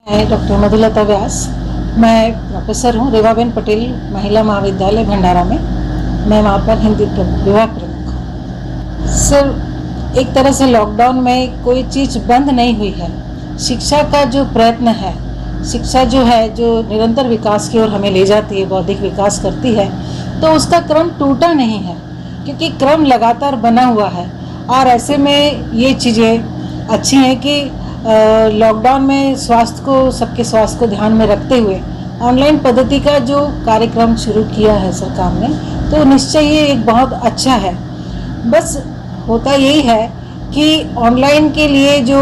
मैं डॉक्टर मधुलता व्यास। मैं प्रोफेसर हूँ रेवाबेन पटेल महिला महाविद्यालय भंडारा में। मैं वहाँ पर हिंदी विभाग प्रमुख हूँ। सर, एक तरह से लॉकडाउन में कोई चीज़ बंद नहीं हुई है। शिक्षा का जो प्रयत्न है, शिक्षा जो है जो निरंतर विकास की ओर हमें ले जाती है, बौद्धिक विकास करती है, तो उसका क्रम टूटा नहीं है, क्योंकि क्रम लगातार बना हुआ है। और ऐसे में ये चीज़ें अच्छी हैं कि लॉकडाउन में सबके स्वास्थ्य को ध्यान में रखते हुए ऑनलाइन पद्धति का जो कार्यक्रम शुरू किया है सरकार ने, तो निश्चय ये एक बहुत अच्छा है। बस होता यही है कि ऑनलाइन के लिए जो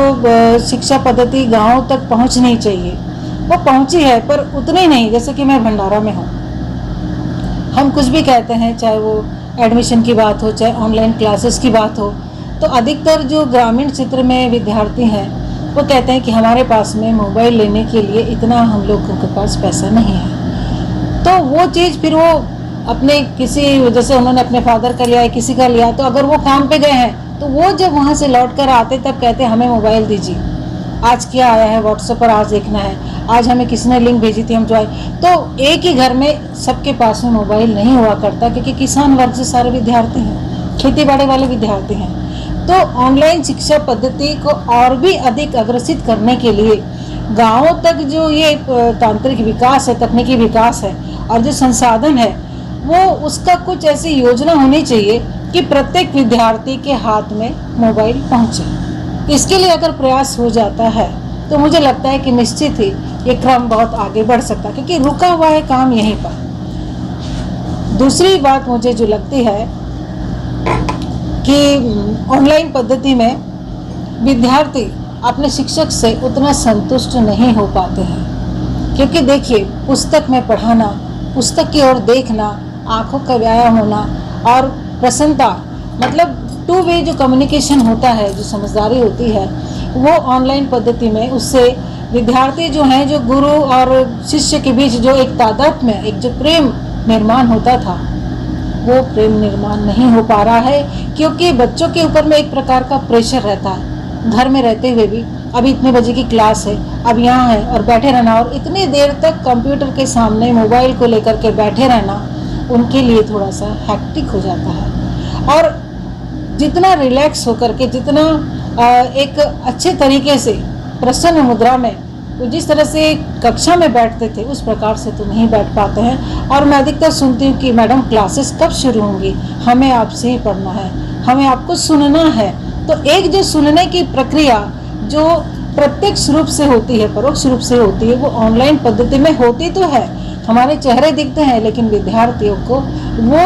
शिक्षा पद्धति गाँव तक पहुंचनी चाहिए वो पहुंची है, पर उतनी नहीं। जैसे कि मैं भंडारा में हूँ, हम कुछ भी कहते हैं, चाहे वो एडमिशन की बात हो, चाहे ऑनलाइन क्लासेस की बात हो, तो अधिकतर जो ग्रामीण क्षेत्र में विद्यार्थी हैं वो कहते हैं कि हमारे पास में मोबाइल लेने के लिए इतना हम लोगों के पास पैसा नहीं है। तो वो चीज़ फिर वो अपने किसी, जैसे उन्होंने अपने फादर का लिया है, किसी का लिया, तो अगर वो काम पे गए हैं तो वो जब वहाँ से लौट कर आते तब कहते हैं हमें मोबाइल दीजिए, आज क्या आया है व्हाट्सएप पर आज देखना है, आज हमें किसी ने लिंक भेजी थी हम जो आए। तो एक ही घर में सबके पास में मोबाइल नहीं हुआ करता, क्योंकि किसान वर्ग से सारे विद्यार्थी हैं, खेती बाड़ी वाले विद्यार्थी हैं। तो ऑनलाइन शिक्षा पद्धति को और भी अधिक अग्रसित करने के लिए गांवों तक जो ये तांत्रिक विकास है, तकनीकी विकास है और जो संसाधन है, वो उसका कुछ ऐसी योजना होनी चाहिए कि प्रत्येक विद्यार्थी के हाथ में मोबाइल पहुंचे। इसके लिए अगर प्रयास हो जाता है तो मुझे लगता है कि निश्चित ही ये क्रम बहुत आगे बढ़ सकता है, क्योंकि रुका हुआ है काम यहीं पर। दूसरी बात मुझे जो लगती है कि ऑनलाइन पद्धति में विद्यार्थी अपने शिक्षक से उतना संतुष्ट नहीं हो पाते हैं, क्योंकि देखिए, पुस्तक में पढ़ाना, पुस्तक की ओर देखना, आंखों का व्यायाम होना और प्रसन्नता, मतलब टू वे जो कम्युनिकेशन होता है, जो समझदारी होती है, वो ऑनलाइन पद्धति में उससे विद्यार्थी जो हैं, जो गुरु और शिष्य के बीच जो एक तादात्म्य में एक जो प्रेम निर्माण होता था, वो प्रेम निर्माण नहीं हो पा रहा है, क्योंकि बच्चों के ऊपर में एक प्रकार का प्रेशर रहता है। घर में रहते हुए भी अभी इतने बजे की क्लास है, अब यहाँ है और बैठे रहना, और इतनी देर तक कंप्यूटर के सामने मोबाइल को लेकर के बैठे रहना उनके लिए थोड़ा सा हैक्टिक हो जाता है। और जितना रिलैक्स होकर के, जितना एक अच्छे तरीके से प्रसन्न मुद्रा में तो जिस तरह से कक्षा में बैठते थे उस प्रकार से तो नहीं बैठ पाते हैं। और मैं अधिकतर सुनती हूँ कि मैडम क्लासेस कब शुरू होंगी, हमें आपसे ही पढ़ना है, हमें आपको सुनना है। तो एक जो सुनने की प्रक्रिया जो प्रत्यक्ष रूप से होती है, परोक्ष रूप से होती है, वो ऑनलाइन पद्धति में होती तो है, हमारे चेहरे दिखते हैं, लेकिन विद्यार्थियों को वो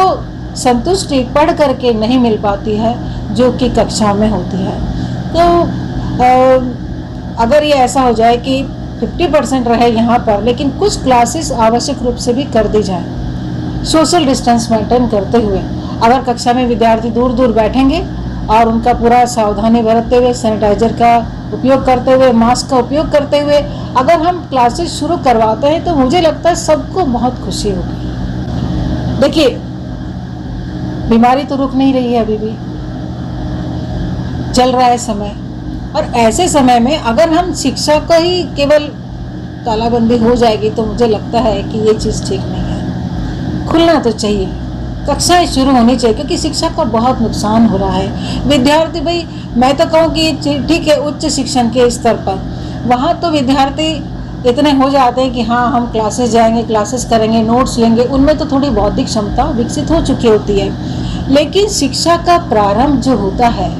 संतुष्टि पढ़ करके नहीं मिल पाती है जो कि कक्षा में होती है। तो अगर ये ऐसा हो जाए कि 50% रहे यहाँ पर, लेकिन कुछ क्लासेस आवश्यक रूप से भी कर दी जाए, सोशल डिस्टेंस मेंटेन करते हुए, अगर कक्षा में विद्यार्थी दूर दूर बैठेंगे और उनका पूरा सावधानी बरतते हुए, सैनिटाइजर का उपयोग करते हुए, मास्क का उपयोग करते हुए अगर हम क्लासेस शुरू करवाते हैं, तो मुझे लगता है सबको बहुत खुशी होगी। देखिए, बीमारी तो रुक नहीं रही है, अभी भी चल रहा है समय, और ऐसे समय में अगर हम शिक्षा को ही केवल तालाबंदी हो जाएगी तो मुझे लगता है कि ये चीज़ ठीक नहीं है। खुलना तो चाहिए, कक्षाएं शुरू होनी चाहिए, क्योंकि शिक्षा का बहुत नुकसान हो रहा है। विद्यार्थी, भाई मैं तो कहूँ कि ठीक है, उच्च शिक्षण के स्तर पर वहाँ तो विद्यार्थी इतने हो जाते हैं कि हाँ हम क्लासेस जाएंगे, क्लासेस करेंगे, नोट्स लेंगे, उनमें तो थोड़ी बौद्धिक क्षमता विकसित हो चुकी होती है। लेकिन शिक्षा का प्रारंभ जो होता है,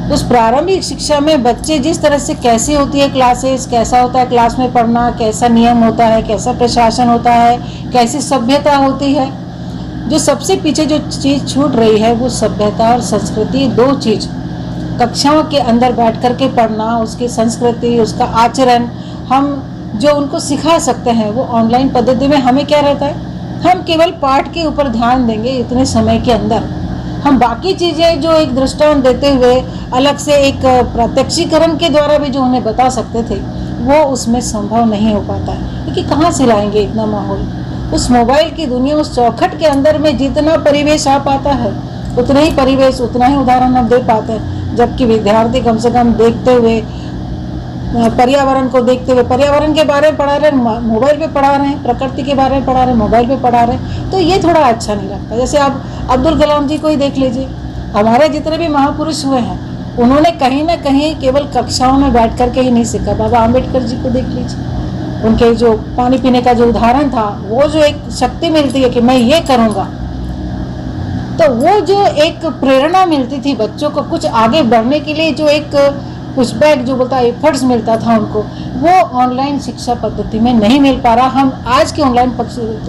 उस प्रारंभिक शिक्षा में बच्चे जिस तरह से कैसे होती है क्लासेस, कैसा होता है क्लास में पढ़ना, कैसा नियम होता है, कैसा प्रशासन होता है, कैसी सभ्यता होती है, जो सबसे पीछे जो चीज़ छूट रही है वो सभ्यता और संस्कृति, दो चीज़ कक्षाओं के अंदर बैठ कर के पढ़ना, उसकी संस्कृति, उसका आचरण हम जो उनको सिखा सकते हैं, वो ऑनलाइन पद्धति में हमें क्या रहता है, हम केवल पाठ के ऊपर ध्यान देंगे इतने समय के अंदर, हम बाकी चीज़ें जो एक दृष्टांत देते हुए अलग से एक प्रत्यक्षीकरण के द्वारा भी जो उन्हें बता सकते थे, वो उसमें संभव नहीं हो पाता है, क्योंकि कहाँ से लाएंगे इतना माहौल। उस मोबाइल की दुनिया, उस चौखट के अंदर में जितना परिवेश आ पाता है, उतना ही परिवेश, उतना ही उदाहरण हम दे पाते हैं, जबकि विद्यार्थी कम से कम देखते हुए पर्यावरण को देखते हुए पर्यावरण के बारे में पढ़ा रहे हैं, मोबाइल पे पढ़ा रहे हैं, प्रकृति के बारे में पढ़ा रहे हैं, मोबाइल पे पढ़ा रहे हैं, तो ये थोड़ा अच्छा नहीं लगता। जैसे आप अब्दुल कलाम जी को ही देख लीजिए, हमारे जितने भी महापुरुष हुए हैं उन्होंने कहीं ना कहीं केवल कक्षाओं में बैठ करके ही नहीं सीखा। बाबा आम्बेडकर जी को देख लीजिए, उनके जो पानी पीने का जो उदाहरण था, वो जो एक शक्ति मिलती है कि मैं ये करूँगा, तो वो जो एक प्रेरणा मिलती थी बच्चों को कुछ आगे बढ़ने के लिए, जो एक पुशबैक जो बोलता है एफर्ट्स मिलता था उनको, वो ऑनलाइन शिक्षा पद्धति में नहीं मिल पा रहा। हम आज की ऑनलाइन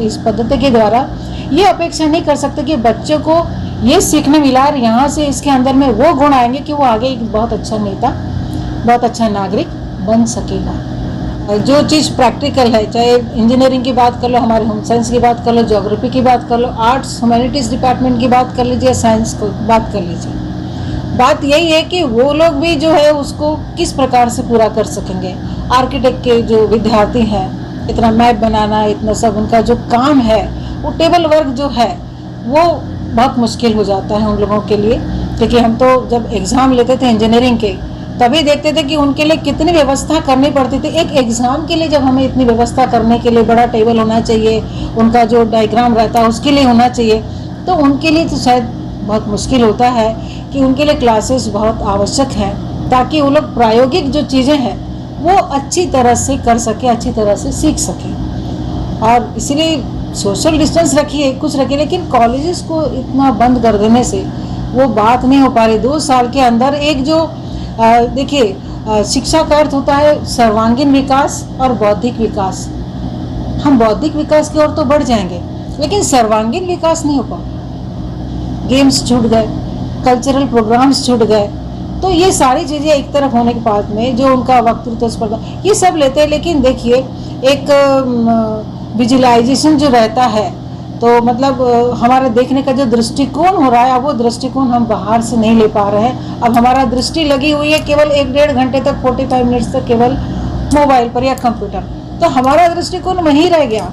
इस पद्धति के द्वारा ये अपेक्षा नहीं कर सकते कि बच्चों को ये सीखने मिला और यहाँ से इसके अंदर में वो गुण आएंगे कि वो आगे एक बहुत अच्छा नेता, बहुत अच्छा नागरिक बन सकेगा। जो चीज़ प्रैक्टिकल है, चाहे इंजीनियरिंग की बात कर लो, हमारे होम साइंस की बात कर लो, ज्योग्राफी की बात कर लो, आर्ट्स ह्यूमैनिटीज़ डिपार्टमेंट की बात कर लीजिए, साइंस को बात कर लीजिए, बात यही है कि वो लोग भी जो है उसको किस प्रकार से पूरा कर सकेंगे। आर्किटेक्ट के जो विद्यार्थी हैं, इतना मैप बनाना, इतना सब उनका जो काम है, वो टेबल वर्क जो है वो बहुत मुश्किल हो जाता है उन लोगों के लिए। क्योंकि हम तो जब एग्ज़ाम लेते थे इंजीनियरिंग के, तभी देखते थे कि उनके लिए कितनी व्यवस्था करनी पड़ती थी। एक एग्ज़ाम के लिए जब हमें इतनी व्यवस्था करने के लिए बड़ा टेबल होना चाहिए, उनका जो डायग्राम रहता है उसके लिए होना चाहिए, तो उनके लिए तो शायद बहुत मुश्किल होता है कि उनके लिए क्लासेस बहुत आवश्यक हैं, ताकि वो लोग प्रायोगिक जो चीज़ें हैं वो अच्छी तरह से कर सके, अच्छी तरह से सीख सकें। और इसीलिए सोशल डिस्टेंस रखिए, कुछ रखिए, लेकिन कॉलेजेस को इतना बंद कर देने से वो बात नहीं हो पा रही। 2 साल के अंदर एक जो देखिए शिक्षा का अर्थ होता है सर्वांगीण विकास और बौद्धिक विकास। हम बौद्धिक विकास की ओर तो बढ़ जाएंगे, लेकिन सर्वांगीण विकास नहीं हो पाएगा। गेम्स छूट गए, कल्चरल प्रोग्राम्स छूट गए, तो ये सारी चीज़ें एक तरफ होने के बाद में जो उनका वक्तृत्व स्पर्धा ये सब लेते हैं। लेकिन देखिए एक विजुअलाइजेशन जो रहता है, तो मतलब हमारे देखने का जो दृष्टिकोण हो रहा है, अब वो दृष्टिकोण हम बाहर से नहीं ले पा रहे हैं। अब हमारा दृष्टि लगी हुई है केवल 1-1.5 घंटे तक, 45 मिनट्स तक केवल मोबाइल पर या कंप्यूटर, तो हमारा दृष्टिकोण वहीं रह गया।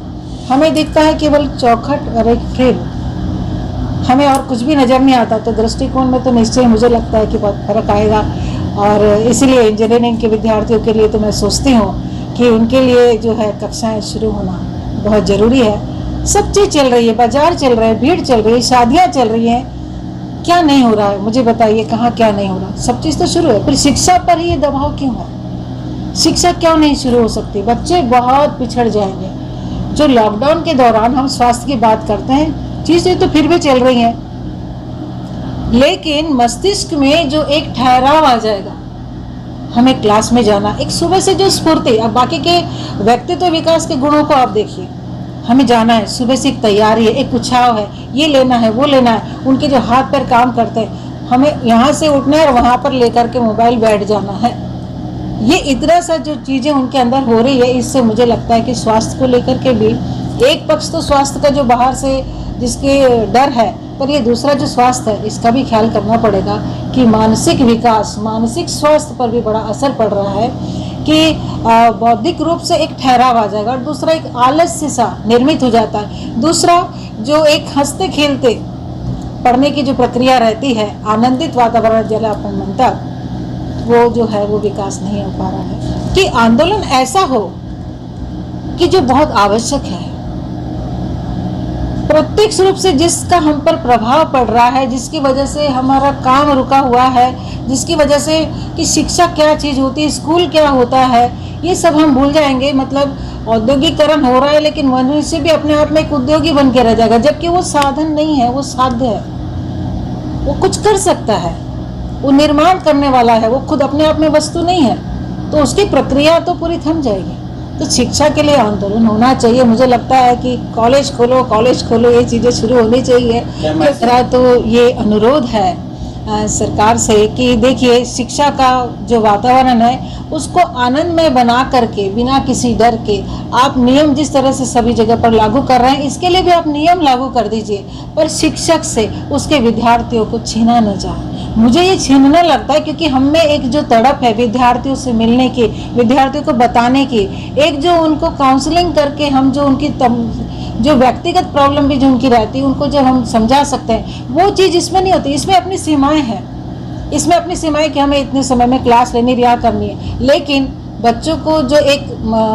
हमें दिखता है केवल चौखट और एक फ्रेम, हमें और कुछ भी नज़र नहीं आता। तो दृष्टिकोण में तो निश्चय मुझे लगता है कि बहुत फर्क आएगा। और इसीलिए इंजीनियरिंग के विद्यार्थियों के लिए तो मैं सोचती हूँ कि उनके लिए जो है कक्षाएं शुरू होना बहुत ज़रूरी है। सब चीज़ चल रही है, बाजार चल रहा है, भीड़ चल रही है, शादियाँ चल रही हैं, क्या नहीं हो रहा है मुझे बताइए, कहाँ क्या नहीं हो रहा? सब चीज़ तो शुरू है, फिर शिक्षा पर ही ये दबाव क्यों है? शिक्षा क्यों नहीं शुरू हो सकती? बच्चे बहुत पिछड़ जाएंगे। जो लॉकडाउन के दौरान हम स्वास्थ्य की बात करते हैं, चीज़ें तो फिर भी चल रही हैं, लेकिन मस्तिष्क में जो एक ठहराव आ जाएगा, हमें क्लास में जाना, एक सुबह से जो स्फूर्ति, अब बाकी के व्यक्तित्व विकास के गुणों को आप देखिए, हमें जाना है, सुबह से एक तैयारी है, एक उत्साह है, ये लेना है, वो लेना है, उनके जो हाथ पैर काम करते हैं, हमें यहाँ से उठना है और वहाँ पर लेकर के मोबाइल बैठ जाना है। ये इतना सा जो चीज़ें उनके अंदर हो रही है, इससे मुझे लगता है कि स्वास्थ्य को लेकर के भी एक पक्ष तो स्वास्थ्य का जो बाहर से जिसके डर है, पर ये दूसरा जो स्वास्थ्य है इसका भी ख्याल करना पड़ेगा कि मानसिक विकास, मानसिक स्वास्थ्य पर भी बड़ा असर पड़ रहा है कि बौद्धिक रूप से एक ठहराव आ जाएगा, और दूसरा एक आलस्य सा निर्मित हो जाता है। दूसरा जो एक हंसते खेलते पढ़ने की जो प्रक्रिया रहती है, आनंदित वातावरण जिला अपन मनता, वो जो है वो विकास नहीं हो पा रहा है। कि आंदोलन ऐसा हो कि जो बहुत आवश्यक है, प्रत्यक्ष रूप से जिसका हम पर प्रभाव पड़ रहा है, जिसकी वजह से हमारा काम रुका हुआ है, जिसकी वजह से कि शिक्षा क्या चीज़ होती है, स्कूल क्या होता है, ये सब हम भूल जाएंगे। मतलब औद्योगिकरण हो रहा है, लेकिन मनुष्य भी अपने आप में एक उद्योगी बन के रह जाएगा, जबकि वो साधन नहीं है, वो साध्य है, वो कुछ कर सकता है, वो निर्माण करने वाला है, वो खुद अपने आप में वस्तु नहीं है, तो उसकी प्रक्रिया तो पूरी थम जाएगी। तो शिक्षा के लिए आंदोलन होना चाहिए। मुझे लगता है कि कॉलेज खोलो ये चीज़ें शुरू होनी चाहिए। मेरा तो ये अनुरोध है सरकार से कि देखिए, शिक्षा का जो वातावरण है उसको आनंदमय बना करके, बिना किसी डर के, आप नियम जिस तरह से सभी जगह पर लागू कर रहे हैं, इसके लिए भी आप नियम लागू कर दीजिए, पर शिक्षक से उसके विद्यार्थियों को छीना न जाए। मुझे ये छीनना लगता है, क्योंकि हम में एक जो तड़प है विद्यार्थियों से मिलने की, विद्यार्थियों को बताने की, एक जो उनको काउंसलिंग करके हम जो उनकी जो व्यक्तिगत प्रॉब्लम भी जो उनकी रहती है, उनको जब हम समझा सकते हैं, वो चीज़ इसमें नहीं होती। इसमें अपनी सीमाएं हैं, इसमें अपनी सीमाएं कि हमें इतने समय में क्लास लेनी, रिहा करनी है, लेकिन बच्चों को जो एक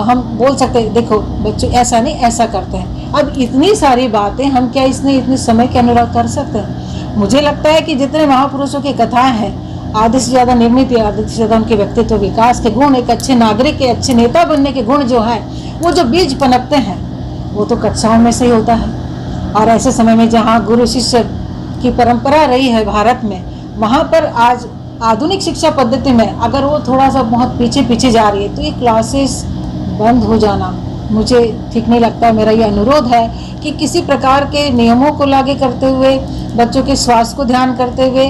हम बोल सकते हैं, देखो बच्चों ऐसा नहीं ऐसा करते हैं, अब इतनी सारी बातें हम क्या इसने इतने समय के अनुराग कर सकते हैं। मुझे लगता है कि जितने महापुरुषों की कथाएं हैं, आधे से ज़्यादा निर्मित या आधे से ज़्यादा उनके व्यक्तित्व विकास के गुण, एक अच्छे नागरिक के अच्छे नेता बनने के गुण जो है, वो जो बीज पनपते हैं वो तो कक्षाओं में से ही होता है। और ऐसे समय में जहाँ गुरु शिष्य की परंपरा रही है भारत में, वहाँ पर आज आधुनिक शिक्षा पद्धति में अगर वो थोड़ा सा बहुत पीछे जा रही है तो ये क्लासेस बंद हो जाना मुझे ठीक नहीं लगता। मेरा ये अनुरोध है कि किसी प्रकार के नियमों को लागू करते हुए, बच्चों के स्वास्थ्य को ध्यान करते हुए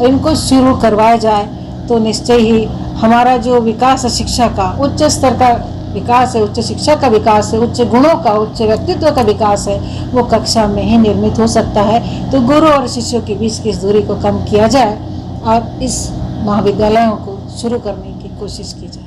इनको शुरू करवाया जाए तो निश्चय ही हमारा जो विकास है, शिक्षा का उच्च स्तर का विकास है, उच्च शिक्षा का विकास है, उच्च गुणों का, उच्च व्यक्तित्व का विकास है, वो कक्षा में ही निर्मित हो सकता है। तो गुरु और शिष्यों के बीच की इस दूरी को कम किया जाए और इस महाविद्यालयों को शुरू करने की कोशिश की जाए।